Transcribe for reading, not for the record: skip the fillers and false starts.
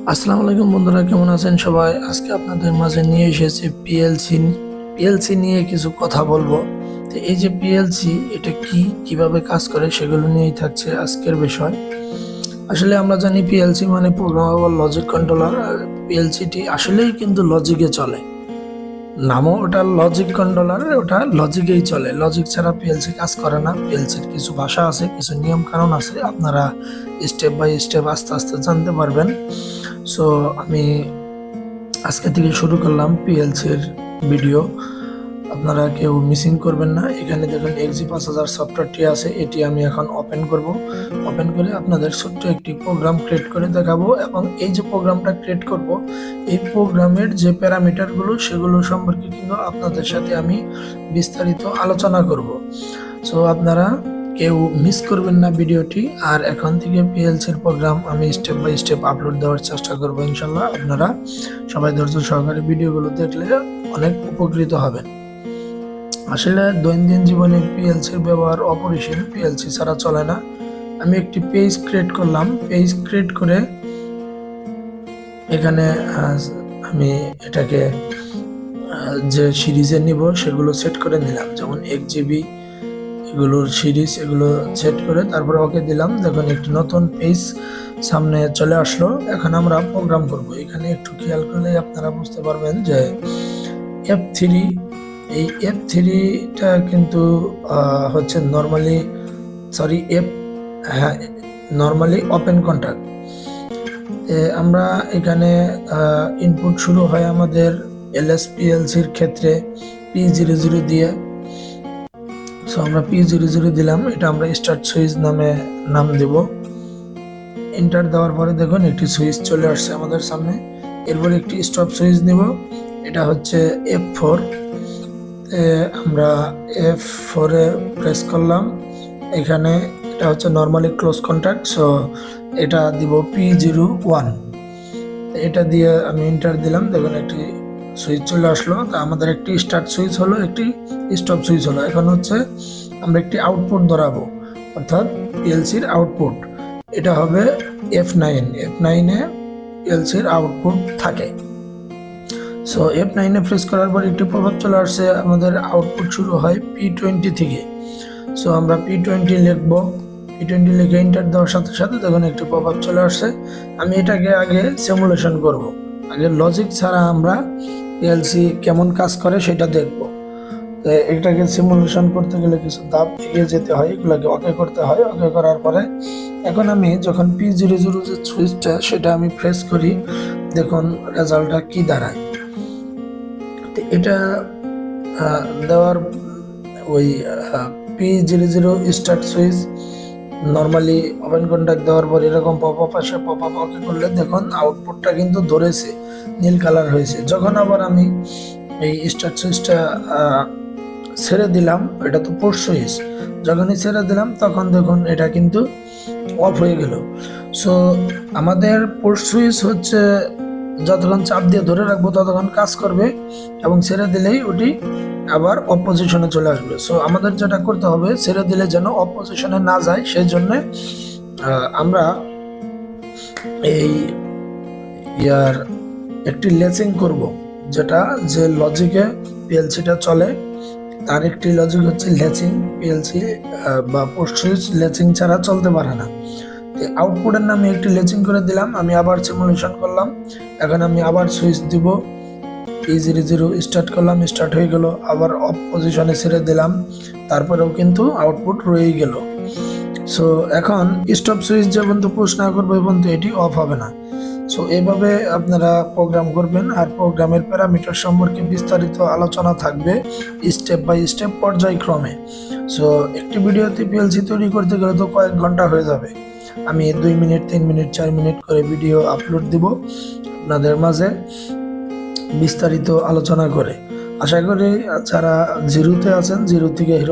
আসসালামু আলাইকুম বন্ধুরা, কেমন আছেন সবাই? আজকে আপনাদের মাঝে নিয়ে এসেছি পিএলসি নিয়ে কিছু কথা বলবো। তো এই যে পিএলসি, এটা কিভাবে কাজ করে সেগুলো নিয়েই থাকছে আজকের বিষয়। আসলে আমরা জানি পিএলসি মানে প্রোগ্রামেবল লজিক কন্ট্রোলার। আর পিএলসিটি আসলেই কিন্তু লজিকে চলে। নামও ওটা লজিক কন্ট্রোলার, ওটা লজিকেই চলে। লজিক ছাড়া পিএলসি কাজ করে না। পিএলসির কিছু ভাষা আছে, কিছু নিয়ম কানুন আছে, আপনারা স্টেপ বাই স্টেপ আস্তে আস্তে জানতে পারবেন। সো আমি আজকে থেকে শুরু করলাম পিএলসির ভিডিও। আপনারা কেউ মিসিং করবেন না। এখানে দেখুন XG5000 সফটওয়্যারটি আছে, এটি আমি এখন ওপেন করব। ওপেন করে আপনাদের ছোট্ট একটি প্রোগ্রাম ক্রিয়েট করে দেখাবো, এবং এই যে প্রোগ্রামটা ক্রিয়েট করব, এই প্রোগ্রামের যে প্যারামিটারগুলো সেগুলো সম্পর্কে কিন্তু আপনাদের সাথে আমি বিস্তারিত আলোচনা করব। সো আপনারা কেউ মিস করবেন না ভিডিওটি। আর এখন থেকে পিএলসির প্রোগ্রাম আমি স্টেপ বাই স্টেপ আপলোড দেওয়ার চেষ্টা করব ইনশাল্লাহ। আপনারা সবাই ধৈর্য সহকারে ভিডিওগুলো দেখলে অনেক উপকৃত হবেন। আসলে দৈনন্দিন জীবনে পিএলসির ব্যবহার অপরিসীম, পিএলসি ছাড়া চলে না। আমি একটি পেজ ক্রিয়েট করলাম। পেজ ক্রিয়েট করে এখানে আমি এটাকে যে সিরিজে নিব সেগুলো সেট করে নিলাম, যেমন 1 GB এগুলোর সিরিজ, এগুলো সেট করে তারপর ওকে দিলাম। দেখুন একটি নতুন পেজ সামনে চলে আসলো। এখন আমরা প্রোগ্রাম করব। এখানে একটু খেয়াল করলে আপনারা বুঝতে পারবেন যে F3, এই F3টা কিন্তু হচ্ছে নর্মালি ওপেন কন্ট্যাক্ট। আমরা এখানে ইনপুট শুরু হয় আমাদের LSPLCর ক্ষেত্রে P00 দিয়ে। সো আমরা P00 দিলাম, এটা আমরা স্টার্ট সুইচ নাম দেব। এন্টার দেওয়ার পরে দেখুন একটি সুইচ চলে আসছে আমাদের সামনে। এরপর একটি স্টপ সুইচ নিব, এটা হচ্ছে F4। আমরা F4 এ প্রেস করলাম। এখানে এটা হচ্ছে নর্মালি ক্লোজ কন্ট্যাক্ট, সো এটা দিব P01। এটা দিয়ে আমি এন্টার দিলাম। দেখুন একটি সুইচ চলে আসলো। তা আমাদের একটি স্টার্ট সুইচ হলো, একটি স্টপ সুইচ হলো। এখন হচ্ছে আমরা একটি আউটপুট ধরাবো, অর্থাৎ পিএলসির আউটপুট। এটা হবে F9। F9-এ পিএলসির আউটপুট থাকে। সো F9-এ প্রেস করার পর একটি প্রভাব চলে আসছে, আমাদের আউটপুট শুরু হয় P20 থেকে। সো আমরা P20 লিখবো। P20 লিখে এন্টার দেওয়ার সাথে সাথে দেখুন একটি প্রভাব চলে আসছে। আমি এটাকে আগে সিমুলেশন করব। আগে লজিক ছাড়া আমরা পিএলসি কেমন কাজ করে সেটা দেখব। এটাকে সিমুলেশন করতে গেলে কিছু ধাপ এগিয়ে যেতে হয়, এগুলোকে ওকে করতে হয়। ওকে করার পরে এখন আমি যখন P00 যে সুইচটা সেটা আমি প্রেস করি, দেখুন রেজাল্টটা কি দাঁড়ায়। তো এটা দেওয়ার ওই P00 start switch normally open contact দেওয়ার পর এরকম পপআপ আসে। পপআপ ওকে করলে দেখুন আউটপুটটা কিন্তু ধরেছে, নীল কালার হয়েছে। যখন আবার আমি এই স্টার্ট সুইচটা ছেড়ে দিলাম, এটা তো পুশ সুইচ, যখনই ছেড়ে দিলাম তখন দেখুন এটা কিন্তু অফ হয়ে গেল। সো আমাদের পুশ সুইচ হচ্ছে যতক্ষণ চাপ দিয়ে ধরে রাখবো ততক্ষণ কাজ করবে, এবং ছেড়ে দিলেই ওটি আবার অফ পজিশনে চলে আসবে। সো আমাদের যেটা করতে হবে, ছেড়ে দিলে যেন অফ পজিশনে না যায়, সেই জন্য আমরা এই একটি লেচিং করব, যেটা যে লজিকে পিএলসিটা চলে তার একটি লজিক হচ্ছে লেচিং। পিএলসি বা পোস্ট সুইচ লেচিং ছাড়া চলতে পারে না। আউটপুটের নামে একটি লেচিং করে দিলাম। আমি আবার সিমুলেশন করলাম। এখন আমি আবার সুইচ দিব, P00 স্টার্ট করলাম, স্টার্ট হয়ে গেল। আবার অফ পজিশনে ছেড়ে দিলাম, তারপরেও কিন্তু আউটপুট রয়ে গেল। সো এখন স্টপ সুইচ যে পর্যন্ত পুশ না করবো এই পর্যন্ত এটি অফ হবে না। সো এইভাবে আপনারা প্রোগ্রাম করবেন। আর প্রোগ্রামের প্যারামিটার সম্পর্কে বিস্তারিত আলোচনা থাকবে স্টেপ বাই স্টেপ, পর্যায়ক্রমে। সো একটি ভিডিওতে পিএলসি তৈরি করতে গেলে তো কয়েক ঘন্টা হয়ে যাবে। আমি 2 মিনিট 3 মিনিট 4 মিনিট করে ভিডিও আপলোড দিব আপনাদের মাঝে বিস্তারিত আলোচনা করে। আশা করি যারা জিরোতে আছেন, জিরো থেকে হিরো